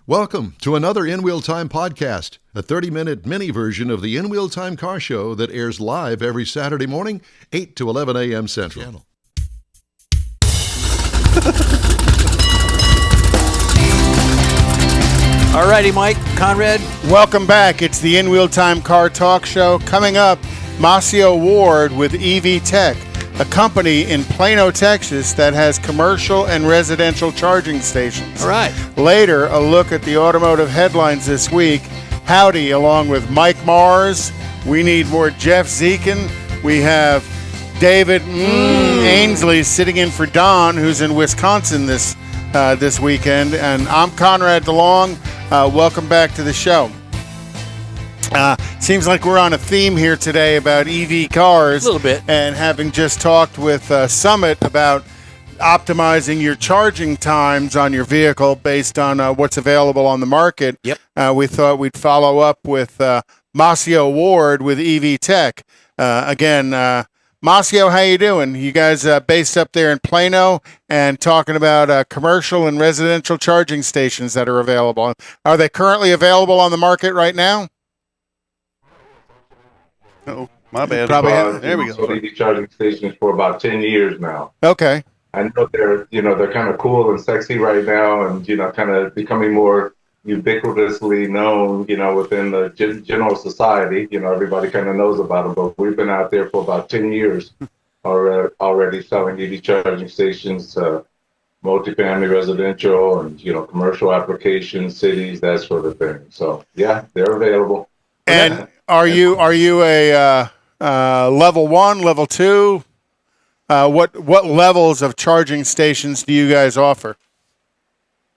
Welcome to another In Wheel Time podcast, a 30-minute mini version of the In Wheel Time car show that airs live every Saturday morning, 8 to 11 a.m. Central. All righty, Mike, Conrad. Welcome back. It's the In Wheel Time Car Talk Show. Coming up, Maceo Ward with EVTech, a company in Plano, Texas that has commercial and residential charging stations. All right. Later, a look at the automotive headlines this week. Howdy, along with Mike Mars. We need more Jeff Zekin. We have David Ainsley sitting in for Don, who's in Wisconsin this weekend. And I'm Conrad DeLong. Welcome back to the show. Seems like we're on a theme here today about EV cars. A little bit. And having just talked with Summit about optimizing your charging times on your vehicle based on what's available on the market. Yep. We thought we'd follow up with Maceo Ward with EVTech. Again, Maceo, how you doing? You guys based up there in Plano and talking about commercial and residential charging stations that are available. Are they currently available on the market right now? Oh, my bad. There we go. EV charging stations for about 10 years now. Okay. I know they're kind of cool and sexy right now, and kind of becoming more ubiquitously known, within the general society. Everybody kind of knows about them, but we've been out there for about 10 years already selling EV charging stations to multifamily residential and commercial applications, cities, that sort of thing. So yeah, they're available. And are you a level 1, level 2? What levels of charging stations do you guys offer?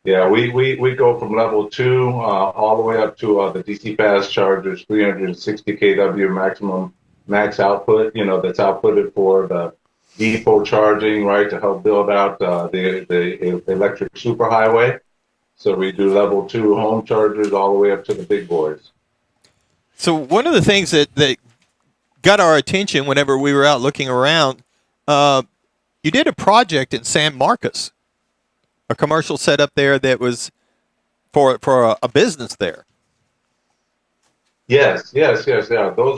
Yeah, we go from level 2 all the way up to the DC fast chargers, 360 kW maximum max output. That's outputted for the depot charging, right, to help build out the electric superhighway. So we do level 2 home chargers all the way up to the big boys. So one of the things that got our attention whenever we were out looking around, you did a project in San Marcos, a commercial setup there that was for a business there. Yes. Those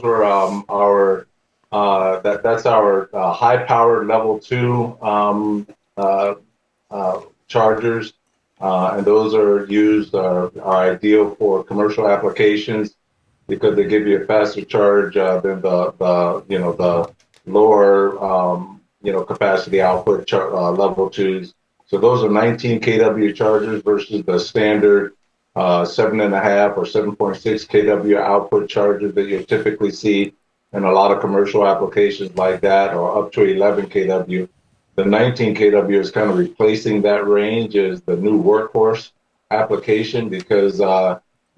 were that's our high-powered level 2 chargers, and those are used are ideal for commercial applications, because they give you a faster charge than the lower capacity output level 2s. So those are 19 kW chargers versus the standard 7.5 or 7.6 kW output chargers that you typically see in a lot of commercial applications like that, or up to 11 kW. The 19 kW is kind of replacing that range as the new workhorse application, because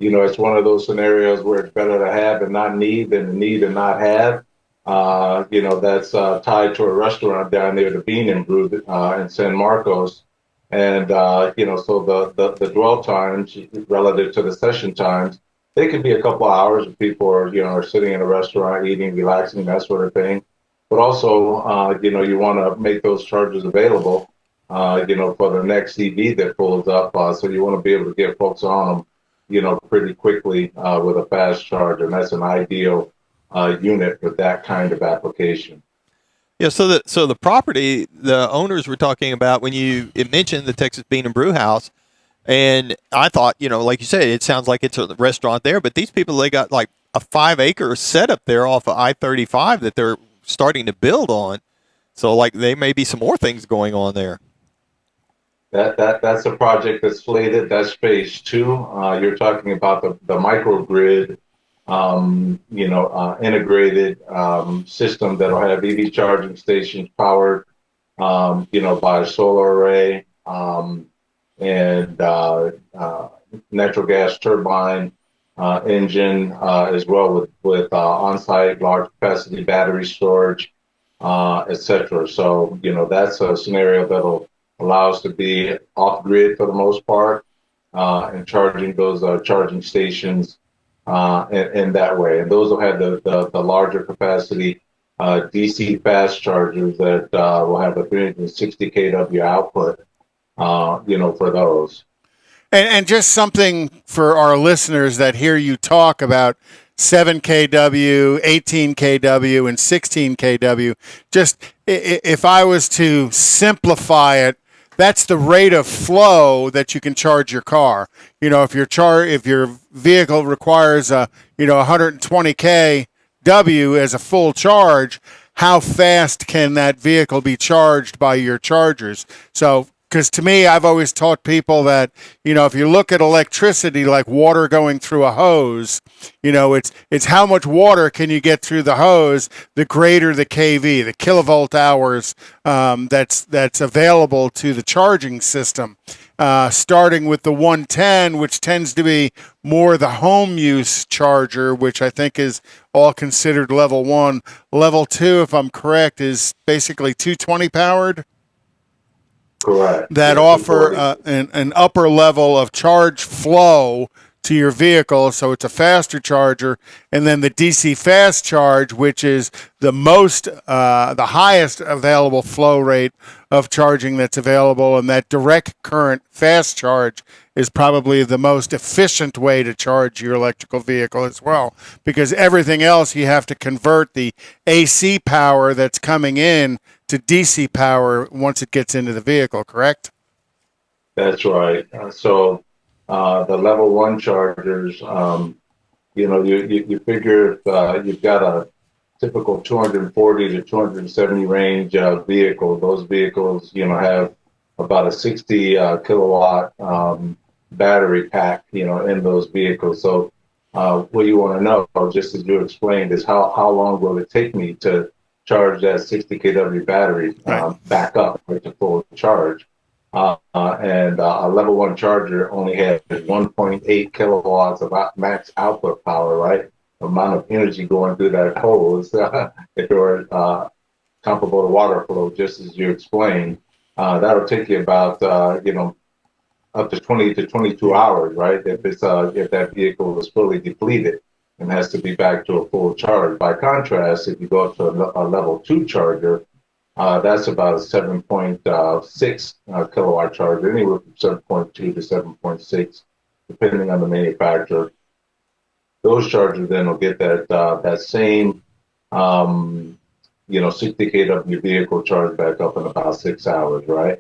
it's one of those scenarios where it's better to have and not need than need and not have. That's tied to a restaurant down there, the Bean and Brew in San Marcos. And, so the dwell times relative to the session times, they can be a couple of hours if people are sitting in a restaurant, eating, relaxing, that sort of thing. But also, you want to make those chargers available, for the next EV that pulls up. So you want to be able to get folks on them, pretty quickly with a fast charge, and that's an ideal unit for that kind of application. Yeah, so the property, the owners were talking about when it mentioned the Texas Bean and Brew House, and I thought, like you said, it sounds like it's a restaurant there, but these people, they got like a 5-acre setup there off of I-35 that they're starting to build on. So like there may be some more things going on there. That's a project that's slated. That's phase 2. You're talking about the microgrid, integrated system that'll have EV charging stations powered, by a solar array and natural gas turbine engine, as well with on-site large capacity battery storage, etc. So that's a scenario that'll allow us to be off-grid for the most part, and charging those charging stations in that way. And those will have the larger capacity DC fast chargers that will have a 360 kW output, for those. And just something for our listeners that hear you talk about 7 kW, 18 kW, and 16 kW. Just if I was to simplify it, that's the rate of flow that you can charge your car. You know, if your vehicle requires 120 kW as a full charge, how fast can that vehicle be charged by your chargers? So, because to me, I've always taught people that, if you look at electricity like water going through a hose, it's how much water can you get through the hose, the greater the kV, the kilovolt hours that's available to the charging system. Starting with the 110, which tends to be more the home use charger, which I think is all considered level 1. Level 2, if I'm correct, is basically 220 powered. Correct. That offer an upper level of charge flow to your vehicle, so it's a faster charger. And then the DC fast charge, which is the highest available flow rate of charging that's available, and that direct current fast charge is probably the most efficient way to charge your electrical vehicle as well, because everything else you have to convert the AC power that's coming in to DC power once it gets into the vehicle, correct? That's right. So the level 1 chargers, you figure if you've got a typical 240 to 270 range vehicle, those vehicles, have about a 60 kilowatt battery pack, in those vehicles. So what you want to know, just as you explained, is how long will it take me to charge that 60 kW battery back up to full charge. And a level 1 charger only has 1.8 kilowatts of max output power, right? The amount of energy going through that hose, if it were comparable to water flow, just as you explained, that'll take you about, up to 20 to 22 hours, right? If that vehicle is fully depleted and has to be back to a full charge. By contrast, if you go up to a level 2 charger, that's about a 7.6 kilowatt charger, anywhere from 7.2 to 7.6, depending on the manufacturer. Those chargers then will get that same 60 kW vehicle charged back up in about 6 hours, right?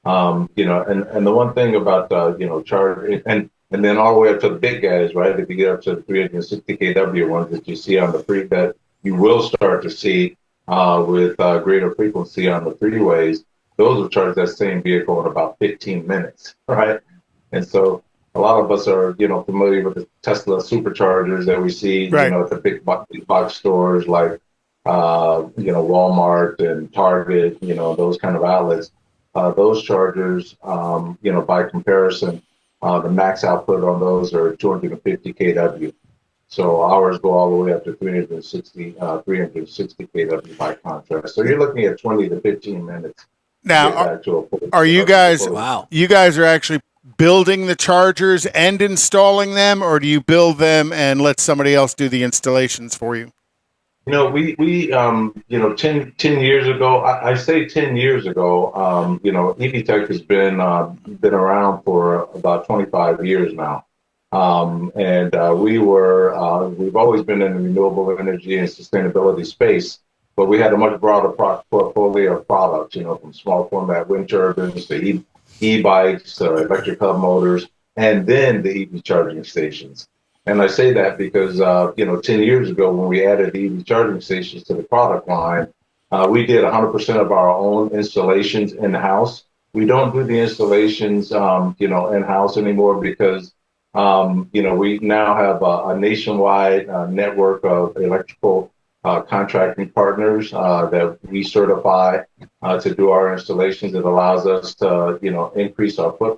And the one thing about charge and then all the way up to the big guys, right? If you get up to the 360 kW ones that you see on the that you will start to see with greater frequency on the freeways, those will charge that same vehicle in about 15 minutes, right? And so a lot of us are, familiar with the Tesla superchargers that we see, right, at the big box stores like, Walmart and Target, those kind of outlets. Those chargers, by comparison, the max output on those are 250 kW. So ours go all the way up to 360 kW by contrast. So you're looking at 20 to 15 minutes. Now, are you guys? Wow. You guys are actually building the chargers and installing them, or do you build them and let somebody else do the installations for you? We 10 years ago, I say 10 years ago, EVTech has been around for about 25 years now. We've always been in the renewable energy and sustainability space, but we had a much broader portfolio of products, from small format wind turbines to e-bikes, electric hub motors, and then the EV charging stations. And I say that because, 10 years ago when we added the EV charging stations to the product line, we did 100% of our own installations in-house. We don't do the installations, in-house anymore because, we now have a nationwide network of electrical contracting partners that we certify to do our installations. It allows us to,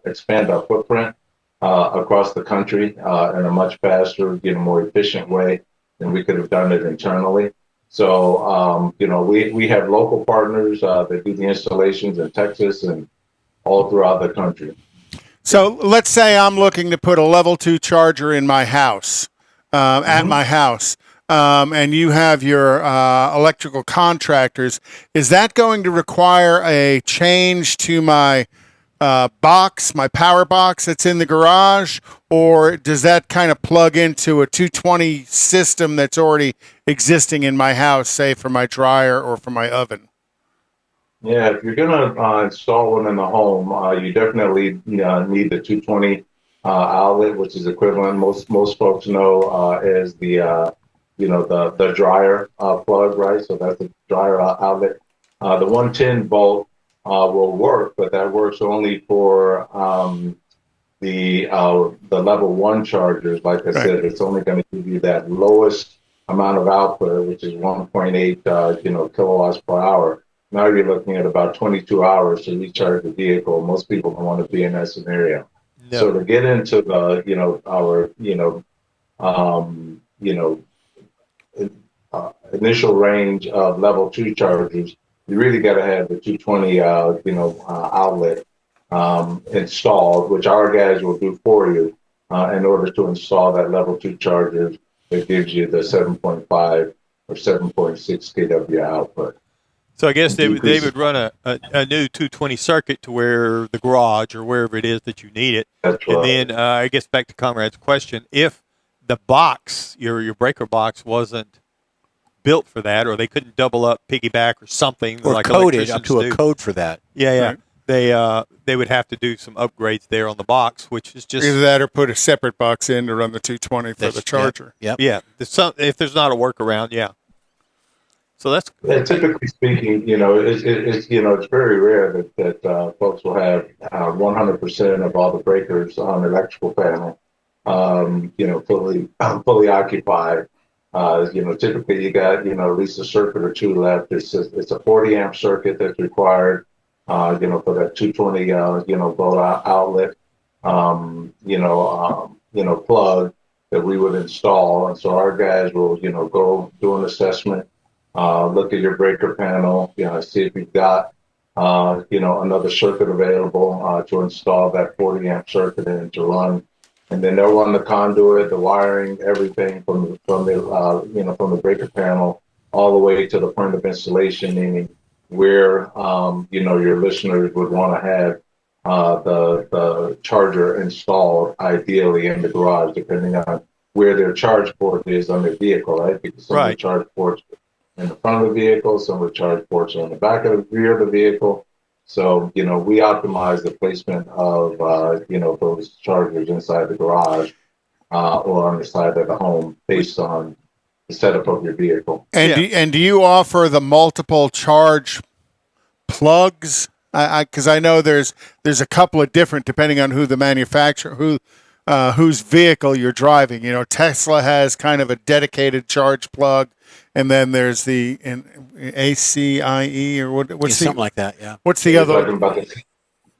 expand our footprint across the country in a much faster, more efficient way than we could have done it internally. So, we have local partners that do the installations in Texas and all throughout the country. So let's say I'm looking to put a level 2 charger in my house, at my house, and you have your electrical contractors. Is that going to require a change to my box, my power box that's in the garage, or does that kind of plug into a 220 system that's already existing in my house, say for my dryer or for my oven? Yeah, if you're gonna install one in the home, you definitely need the 220 outlet, which is equivalent. Most folks know as the the dryer plug, right? So that's the dryer outlet. The 110 volt will work, but that works only for the level one chargers. Like I said, it's only going to give you that lowest amount of output, which is 1.8 kilowatts per hour. Now you're looking at about 22 hours to recharge the vehicle. Most people don't want to be in that scenario. No. So to get into the initial range of level two chargers, you really got to have the 220 outlet installed, which our guys will do for you in order to install that level two charger that gives you the 7.5 or 7.6 kW output. So I guess they would run a new 220 circuit to where the garage or wherever it is that you need it. That's right. And then I guess back to Conrad's question, if the box, your breaker box, wasn't built for that, or they couldn't double up, piggyback, or something, or like coded up to do. a code for that. Yeah. Right. They would have to do some upgrades there on the box, which is just either that or put a separate box in to run the 220 for the charger. Yeah. If there's not a workaround, yeah. So that's typically speaking, it's very rare that folks will have 100% of all the breakers on the electrical panel, fully occupied. Typically you got at least a circuit or two left. It's a 40 amp circuit that's required, for that 220 volt outlet, plug that we would install. And so our guys will go do an assessment. Look at your breaker panel, see if you've got, another circuit available to install that 40 amp circuit in to run. And then they'll run the conduit, the wiring, everything from the breaker panel all the way to the point of installation, meaning where, your listeners would want to have the charger installed ideally in the garage, depending on where their charge port is on their vehicle, right? Because some of the charge ports in the front of the vehicle, some of the charge ports are in the back of the rear of the vehicle. So, we optimize the placement of, those chargers inside the garage or on the side of the home based on the setup of your vehicle. And do you offer the multiple charge plugs? Because I know there's a couple of different, depending on who the manufacturer, whose vehicle you're driving. Tesla has kind of a dedicated charge plug. And then there's the ACIE or what's something like that, yeah. What's the other?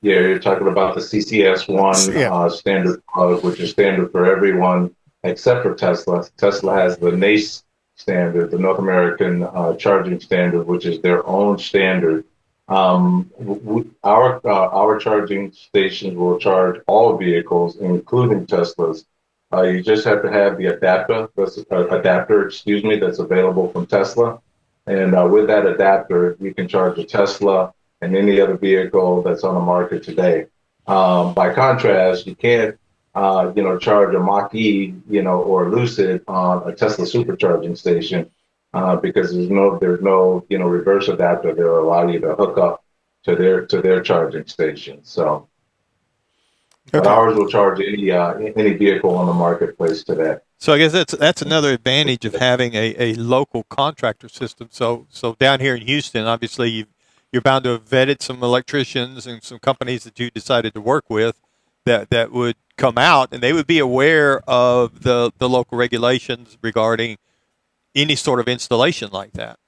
You're talking about the CCS1 standard plug, which is standard for everyone except for Tesla. Tesla has the NACE standard, the North American charging standard, which is their own standard. Our charging stations will charge all vehicles, including Teslas. You just have to have the adapter that's available from Tesla. And with that adapter, you can charge a Tesla and any other vehicle that's on the market today. By contrast, you can't, charge a Mach-E, or Lucid on a Tesla supercharging station because there's no, reverse adapter that will allow you to hook up to their charging station. So. But ours will charge any vehicle on the marketplace today. So I guess that's another advantage of having a local contractor system. So down here in Houston, obviously you're bound to have vetted some electricians and some companies that you decided to work with that would come out, and they would be aware of the local regulations regarding any sort of installation like that.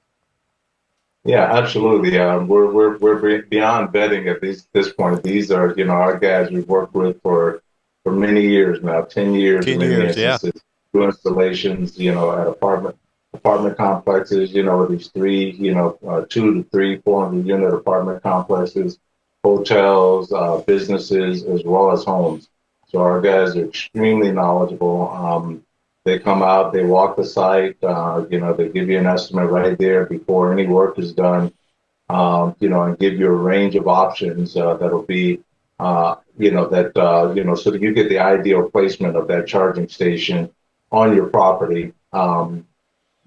Yeah, absolutely. We're beyond vetting at this point. These are, our guys we've worked with for many years now, 10 years. 10 years, yeah. Do installations, at apartment complexes, these 2 to 3, 400 unit apartment complexes, hotels, businesses, as well as homes. So our guys are extremely knowledgeable. They come out, they walk the site, they give you an estimate right there before any work is done, and give you a range of options that'll be so that you get the ideal placement of that charging station on your property,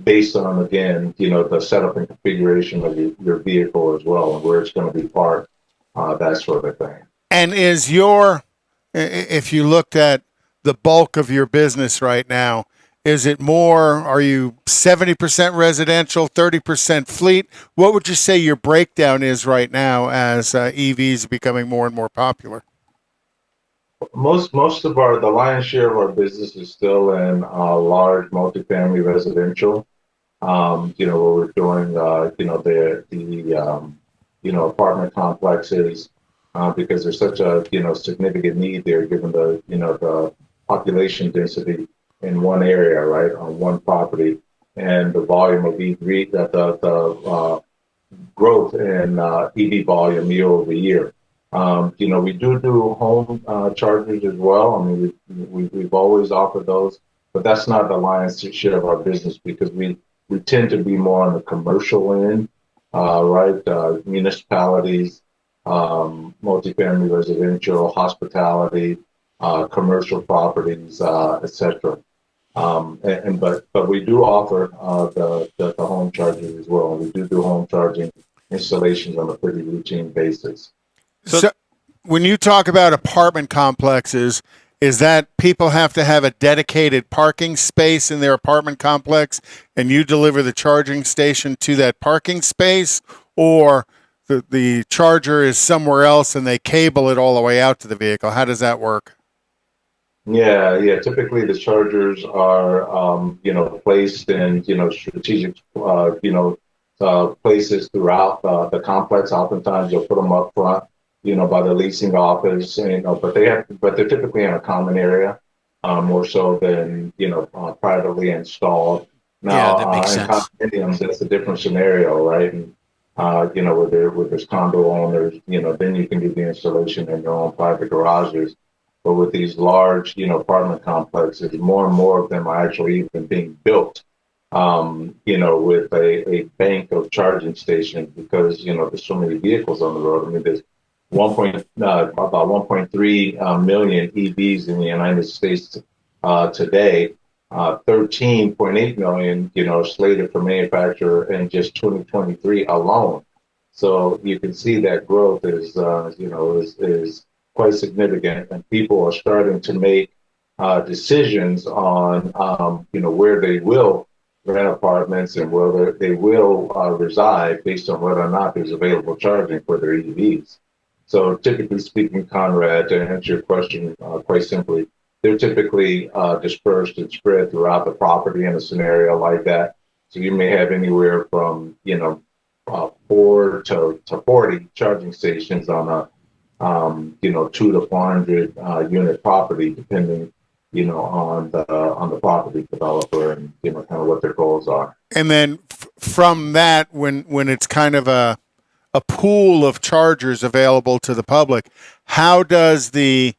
based on, again, the setup and configuration of your vehicle as well, and where it's going to be parked, that sort of thing. And if you looked at the bulk of your business right now, is it more, are you 70% residential, 30% fleet? What would you say your breakdown is right now as EVs are becoming more and more popular? Most of the lion's share of our business is still in large multifamily residential. Where we're doing, apartment complexes, because there's such a, significant need there, given the population density in one area, right, on one property, and the volume of the growth in EV volume year over year. We do home chargers as well. I mean, we've always offered those, but that's not the lion's share of our business, because we tend to be more on the commercial end, right? Municipalities, multifamily residential, hospitality, commercial properties, etc. But we do offer the home charging as well. We do home charging installations on a pretty routine basis. So when you talk about apartment complexes, is that people have to have a dedicated parking space in their apartment complex and you deliver the charging station to that parking space, or the charger is somewhere else and they cable it all the way out to the vehicle? How does that work? Yeah. Typically, the chargers are, placed in, strategic, places throughout the complex. Oftentimes, you'll put them up front, by the leasing office, but they're typically in a common area, more so than, privately installed. Now, that makes in sense. condominiums, that's a different scenario, right? And, where there's condo owners, then you can do the installation in your own private garages. But with these large, apartment complexes, more and more of them are actually even being built, with a bank of charging stations, because, there's so many vehicles on the road. I mean, there's about 1.3 million EVs in the United States today. 13.8 million, slated for manufacture in just 2023 alone. So you can see that growth is quite significant, and people are starting to make decisions on, where they will rent apartments and where they will reside, based on whether or not there's available charging for their EVs. So typically speaking, Conrad, to answer your question quite simply, they're typically dispersed and spread throughout the property in a scenario like that. So you may have anywhere from 4 to 40 charging stations on a 200 to 400 unit property, depending on the property developer and kind of what their goals are. And then from that, when it's kind of a pool of chargers available to the public, how does the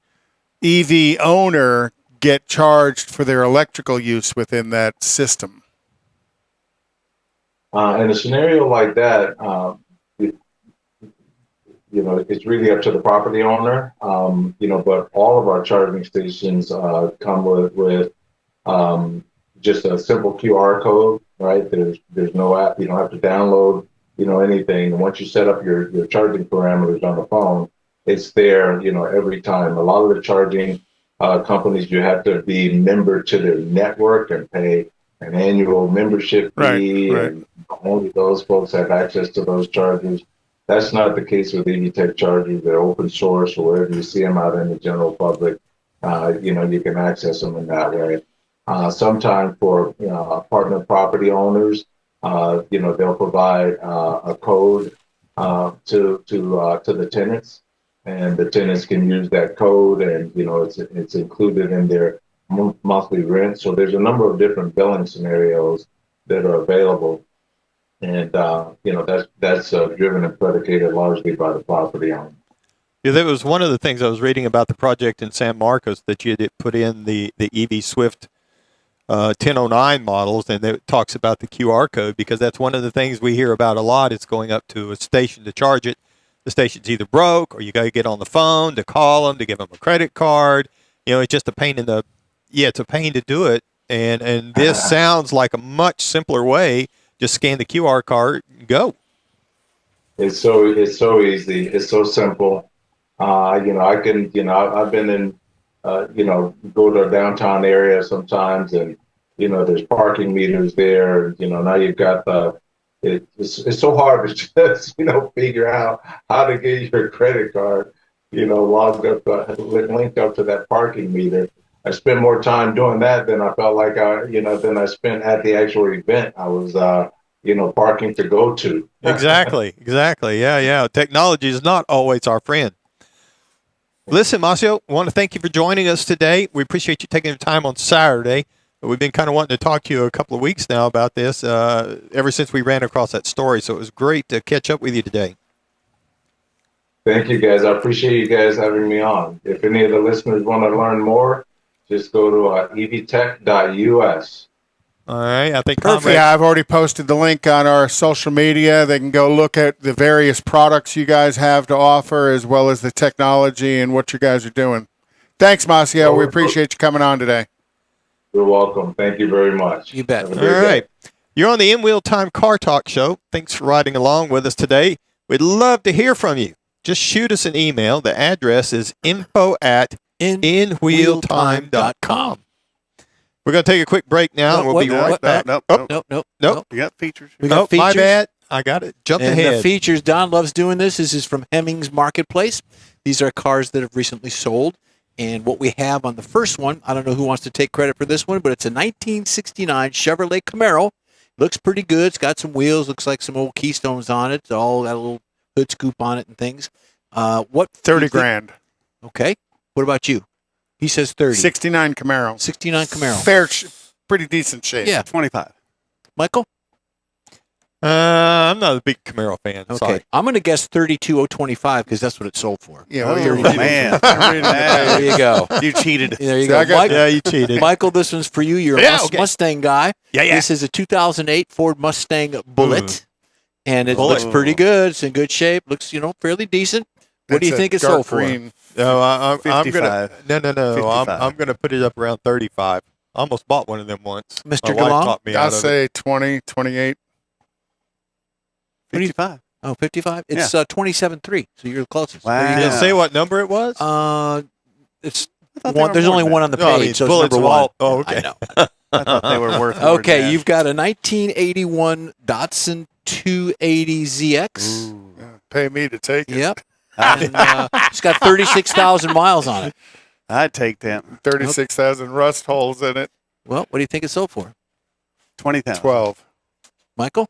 EV owner get charged for their electrical use within that system? In a scenario like that, it's really up to the property owner. But all of our charging stations come with just a simple QR code, right? There's no app. You don't have to download, anything. And once you set up your charging parameters on the phone, it's there, every time. A lot of the charging companies, you have to be member to their network and pay an annual membership fee, right. and only those folks have access to those chargers. That's not the case with EVTech chargers. They're open source, or wherever you see them out in the general public, you can access them in that way. Sometimes for apartment property owners, they'll provide a code to the tenants, and the tenants can use that code, and it's included in their monthly rent. So there's a number of different billing scenarios that are available, and that's driven and predicated largely by the property owner. Yeah, that was one of the things I was reading about the project in San Marcos, that you did put in the EV Swift 1009 models, and it talks about the QR code, because that's one of the things we hear about a lot. It's going up to a station to charge it. the station's either broke or you got to get on the phone to call them to give them a credit card. It's just a pain it's a pain to do it. And this sounds like a much simpler way. Just scan the QR code and go. It's so easy. It's so simple. I can, I've been in, go to a downtown area sometimes, and there's parking meters there. Now you've got it's so hard to just figure out how to get your credit card, logged up, linked up to that parking meter. I spent more time doing that than I felt like than I spent at the actual event I was, parking to go to. Exactly. Yeah. Technology is not always our friend. Listen, Maceo, I want to thank you for joining us today. We appreciate you taking the time on Saturday. We've been kind of wanting to talk to you a couple of weeks now about this, ever since we ran across that story. So it was great to catch up with you today. Thank you, guys. I appreciate you guys having me on. If any of the listeners want to learn more, just go to evtech.us. All right. I think Perfect. Yeah, I've already posted the link on our social media. They can go look at the various products you guys have to offer, as well as the technology and what you guys are doing. Thanks, Maceo. We appreciate you coming on today. You're welcome. Thank you very much. You bet. All right. You're on the In Wheel Time Car Talk Show. Thanks for riding along with us today. We'd love to hear from you. Just shoot us an email. The address is info@inwheeltime.com. We're going to take a quick break now, and we'll be right back. Nope. You got features. We got features. My bad. I got it. Jumped ahead. The features, Don loves doing this. This is from Hemmings Marketplace. These are cars that have recently sold. And what we have on the first one, I don't know who wants to take credit for this one, but it's a 1969 Chevrolet Camaro. Looks pretty good. It's got some wheels. Looks like some old Keystones on it. It's all got a little hood scoop on it and things. What? 30 grand. Okay. What about you? He says 30. 69 Camaro. 69 Camaro. Fair, pretty decent shape. Yeah. 25. Michael? I'm not a big Camaro fan. Okay. Sorry. I'm going to guess 32,025 because that's what it sold for. Yeah. Oh, Man. There you go. You cheated. There you go. Yeah, you cheated. Michael, this one's for you. You're a Mustang guy. Yeah. This is a 2008 Ford Mustang Bullet, and it Bullet. looks pretty good. It's in good shape. Looks, what do you think? What do you think it sold for? No, I'm 55. gonna. No. 55. I'm gonna put it up around 35. I almost bought one of them once. Mr. My wife Galan? talked me out I'll of it. say 20, 28. 55. Oh, 55? It's 27.3, so you're the closest. Wow. There you Did it go. say what number it was? It's thought they one. were There's more only than one on the No, I page, mean, so it's bullets number were one. all- oh, okay. I know. I thought they were worth more Okay, than you've got a 1981 Datsun 280ZX. Pay me to take it. Yep. And, it's got 36,000 miles on it. I'd take that. 36,000 rust holes in it. Well, what do you think it sold for? 20,000. 12. Michael?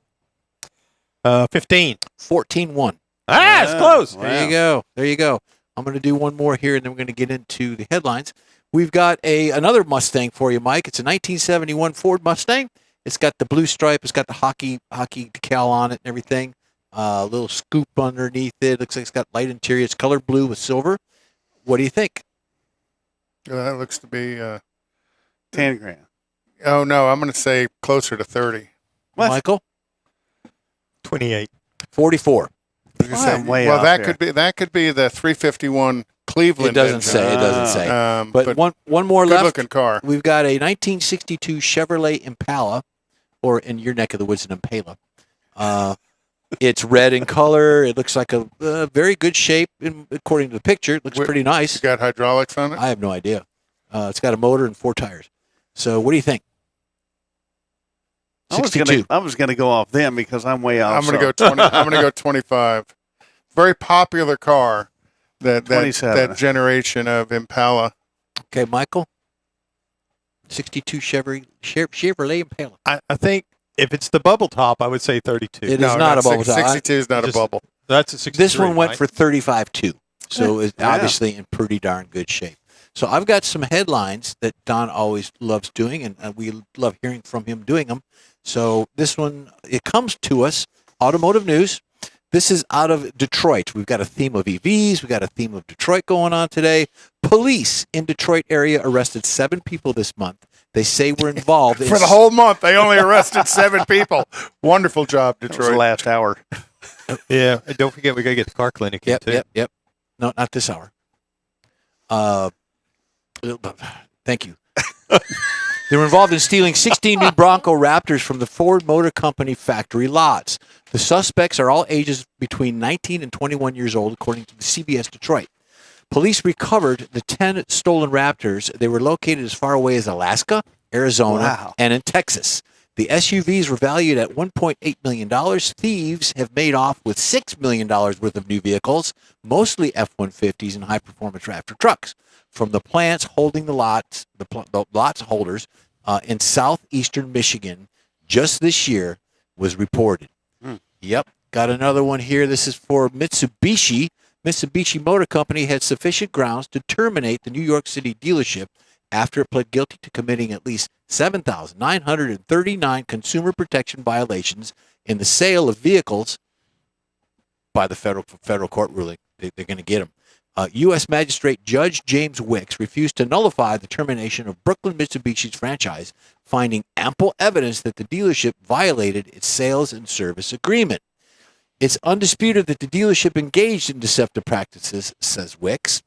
15. 14.1. It's close. Wow. There you go. I'm going to do one more here, and then we're going to get into the headlines. We've got another Mustang for you, Mike. It's a 1971 Ford Mustang. It's got the blue stripe. It's got the hockey decal on it and everything. A little scoop underneath it. Looks like it's got light interior. It's color blue with silver. What do you think? That looks to be 10 grand. Oh, no. I'm going to say closer to 30. What? Michael? 28. 44. I'm way well, off that here. could be the 351 Cleveland. It doesn't engine. say. It doesn't say. But one more good left. looking car. We've got a 1962 Chevrolet Impala, or in your neck of the woods, an Impala. It's red in color. It looks like a very good shape, according to the picture. It looks pretty nice. It's got hydraulics on it. I have no idea. It's got a motor and 4 tires. So what do you think? 62. I was gonna go off them because I'm way off. I'm going to go 20. I'm going to go 25. Very popular car. That 27. generation of Impala. Okay, Michael? 62 Chevrolet Impala. I think if it's the bubble top, I would say 32. It is not a bubble top. 62 is not a Just- bubble. That's a 63. This one went right? for 35.2, so it's Yeah. obviously in pretty darn good shape. So I've got some headlines that Don always loves doing, and we love hearing from him doing them. So this one, it comes to us, automotive news. This is out of Detroit. We've got a theme of EVs. We've got a theme of Detroit going on today. Police in Detroit area arrested 7 people this month. They say were involved in For the whole month, they only arrested 7 people. Wonderful job, That was Detroit. the last hour. Yeah, and don't forget we got to get the car clinic in too. Yep. No, not this hour. Thank you. They were involved in stealing 16 new Bronco Raptors from the Ford Motor Company factory lots. The suspects are all ages between 19 and 21 years old, according to the CBS Detroit. Police recovered the 10 stolen Raptors. They were located as far away as Alaska, Arizona, and in Texas. The SUVs were valued at $1.8 million. Thieves have made off with $6 million worth of new vehicles, mostly F-150s and high-performance Raptor trucks, from the plants holding the lots holders in southeastern Michigan just this year was reported. Yep, got another one here. This is for Mitsubishi. Mitsubishi Motor Company had sufficient grounds to terminate the New York City dealership after it pled guilty to committing at least 7,939 consumer protection violations in the sale of vehicles by the federal court ruling. They're going to get them. U.S. Magistrate Judge James Wicks refused to nullify the termination of Brooklyn Mitsubishi's franchise, finding ample evidence that the dealership violated its sales and service agreement. It's undisputed that the dealership engaged in deceptive practices, says Wicks.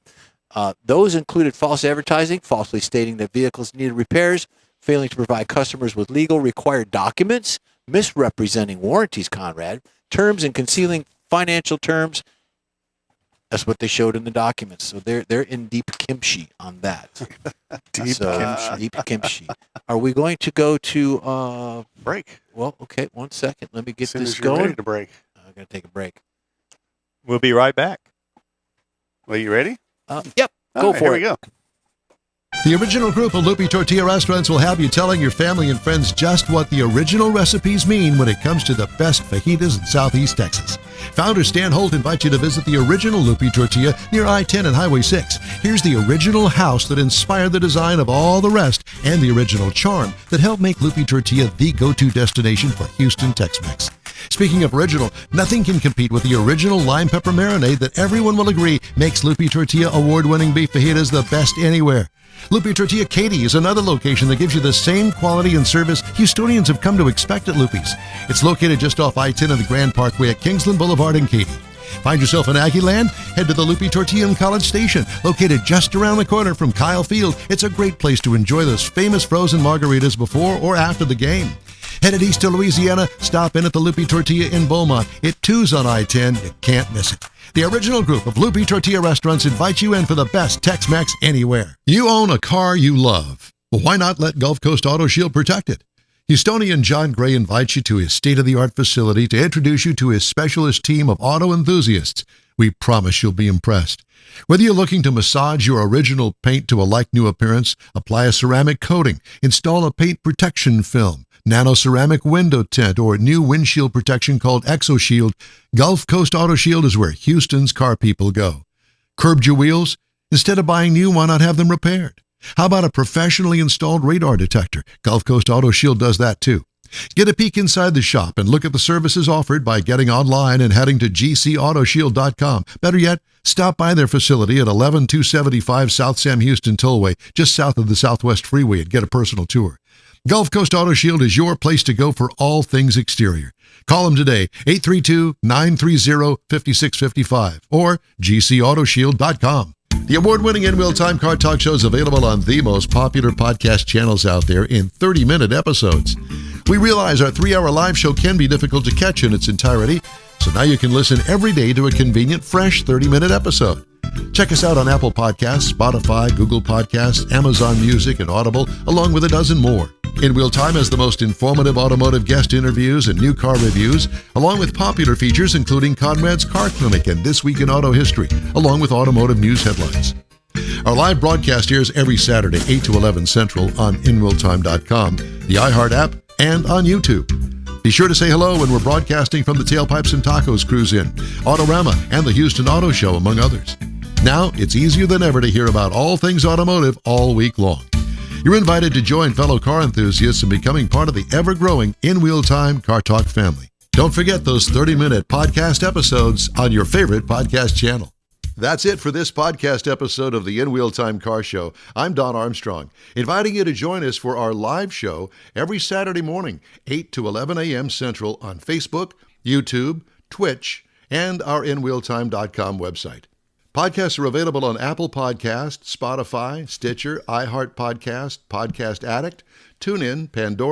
Those included false advertising, falsely stating that vehicles needed repairs, failing to provide customers with legal required documents, misrepresenting warranties, Conrad, terms and concealing financial terms. That's what they showed in the documents. So they're in deep kimchi on that. Deep kimchi. Are we going to go to break? Well, okay, 1 second. Let me get As soon this as you're going. ready to break. I'm going to take a break. We'll be right back. Well, you ready? Yep, go for Here it. we go. The original group of Lupi Tortilla restaurants will have you telling your family and friends just what the original recipes mean when it comes to the best fajitas in Southeast Texas. Founder Stan Holt invites you to visit the original Lupi Tortilla near I-10 and Highway 6. Here's the original house that inspired the design of all the rest and the original charm that helped make Lupi Tortilla the go-to destination for Houston Tex-Mex. Speaking of original, nothing can compete with the original lime pepper marinade that everyone will agree makes Lupi Tortilla award-winning beef fajitas the best anywhere. Lupi Tortilla Katy is another location that gives you the same quality and service Houstonians have come to expect at Lupi's. It's located just off I-10 and the Grand Parkway at Kingsland Boulevard in Katy. Find yourself in Aggie Land? Head to the Lupi Tortilla in College Station, located just around the corner from Kyle Field. It's a great place to enjoy those famous frozen margaritas before or after the game. Headed east to Louisiana, stop in at the Lupi Tortilla in Beaumont. It too's on I-10. You can't miss it. The original group of Lupi Tortilla restaurants invite you in for the best Tex-Mex anywhere. You own a car you love. Well, why not let Gulf Coast Auto Shield protect it? Houstonian John Gray invites you to his state-of-the-art facility to introduce you to his specialist team of auto enthusiasts. We promise you'll be impressed. Whether you're looking to massage your original paint to a like-new appearance, apply a ceramic coating, install a paint protection film, nano-ceramic window tint, or new windshield protection called ExoShield, Gulf Coast Auto Shield is where Houston's car people go. Curbed your wheels? Instead of buying new, why not have them repaired? How about a professionally installed radar detector? Gulf Coast Auto Shield does that too. Get a peek inside the shop and look at the services offered by getting online and heading to gcautoshield.com. Better yet, stop by their facility at 11275 South Sam Houston Tollway, just south of the Southwest Freeway, and get a personal tour. Gulf Coast Auto Shield is your place to go for all things exterior. Call them today, 832-930-5655 or gcautoshield.com. The award-winning In Real Time Car Talk Show is available on the most popular podcast channels out there in 30-minute episodes. We realize our 3-hour live show can be difficult to catch in its entirety, so now you can listen every day to a convenient, fresh 30-minute episode. Check us out on Apple Podcasts, Spotify, Google Podcasts, Amazon Music, and Audible, along with a dozen more. In Real Time has the most informative automotive guest interviews and new car reviews, along with popular features including Conrad's Car Clinic and This Week in Auto History, along with automotive news headlines. Our live broadcast airs every Saturday, 8 to 11 Central on InRealTime.com, the iHeart app, and on YouTube. Be sure to say hello when we're broadcasting from the Tailpipes and Tacos Cruise Inn, Autorama, and the Houston Auto Show, among others. Now, it's easier than ever to hear about all things automotive all week long. You're invited to join fellow car enthusiasts in becoming part of the ever-growing In Real Time Car Talk family. Don't forget those 30-minute podcast episodes on your favorite podcast channel. That's it for this podcast episode of the In Real Time Car Show. I'm Don Armstrong, inviting you to join us for our live show every Saturday morning, 8 to 11 a.m. Central on Facebook, YouTube, Twitch, and our InWheelTime.com website. Podcasts are available on Apple Podcasts, Spotify, Stitcher, iHeart Podcast, Podcast Addict, TuneIn, Pandora,